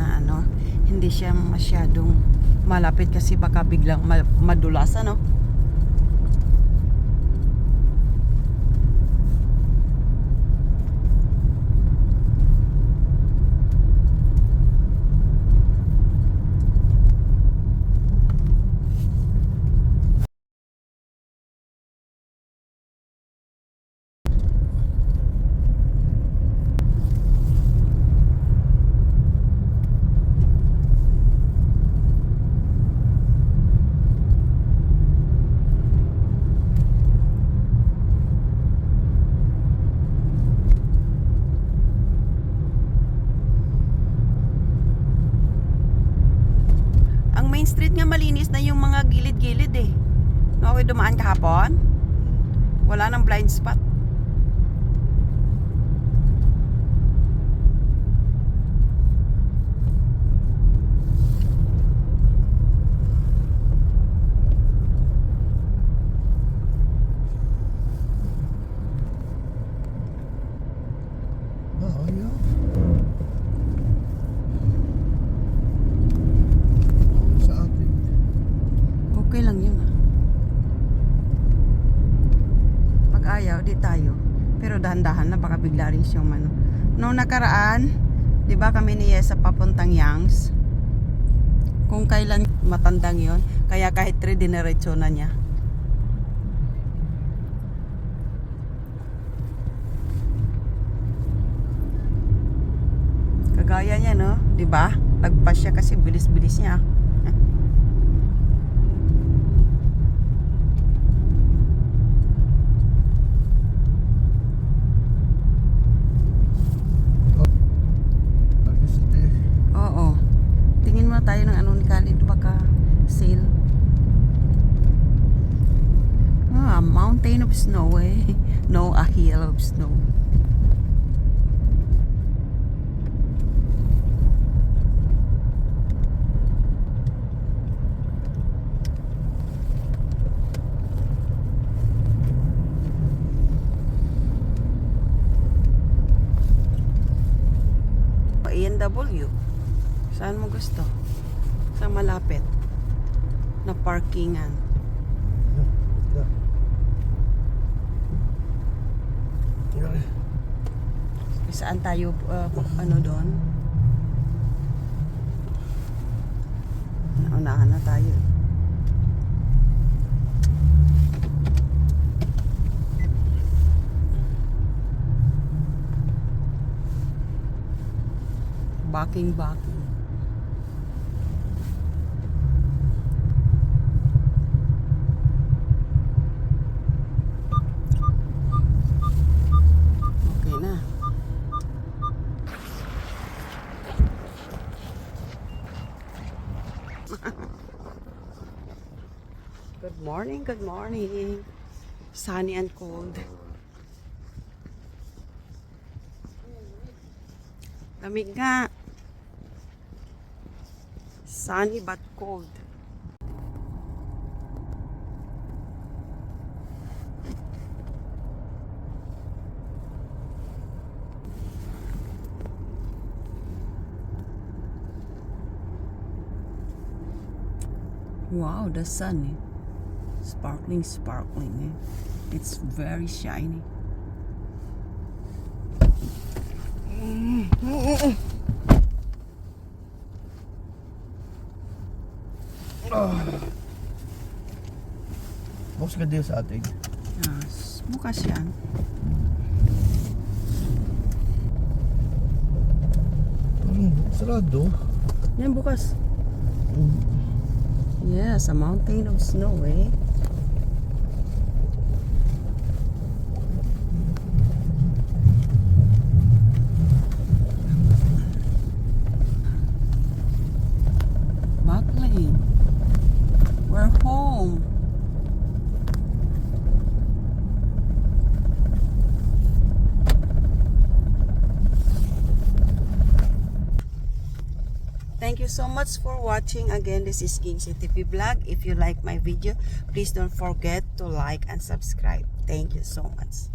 na ano, hindi siya masyadong malapit kasi baka biglang madulas ano. Main Street nga malinis na yung mga gilid-gilid eh. No, okay, dumaan kahapon. Wala nang blind spot. Okay lang yun ah. Pag ayaw, di tayo. Pero dahan-dahan na, baka bigla rin siyang ano. Noong nakaraan, di ba kami ni Yesa papuntang Yangs? Kung kailan matandang yon, kaya kahit 3 dinerecho na niya. Kagaya niya no, di ba? Lagpas siya kasi bilis-bilis niya. Oo. Tingin muna tayo ng ano ni Khalid, baka sale. Ah, mountain of snow eh. No, a hill of snow. A&W. Saan mo gusto? Saan malapit na parkingan? Saan tayo ano doon? Naunahan na tayo. Backing. Okay na. Good morning. Sunny and cold. Lamig nga. Sunny but cold. Wow, the sun eh. Sparkling eh. It's very shiny. Bukas ka din sa ating. Yes, bukas yan. Sarado. Yan bukas. Yes, a mountain of snow eh. Buckley. We're home. Thank you so much for watching. Again, this is King CTP Vlog. If you like my video, please don't forget to like and subscribe. Thank you so much.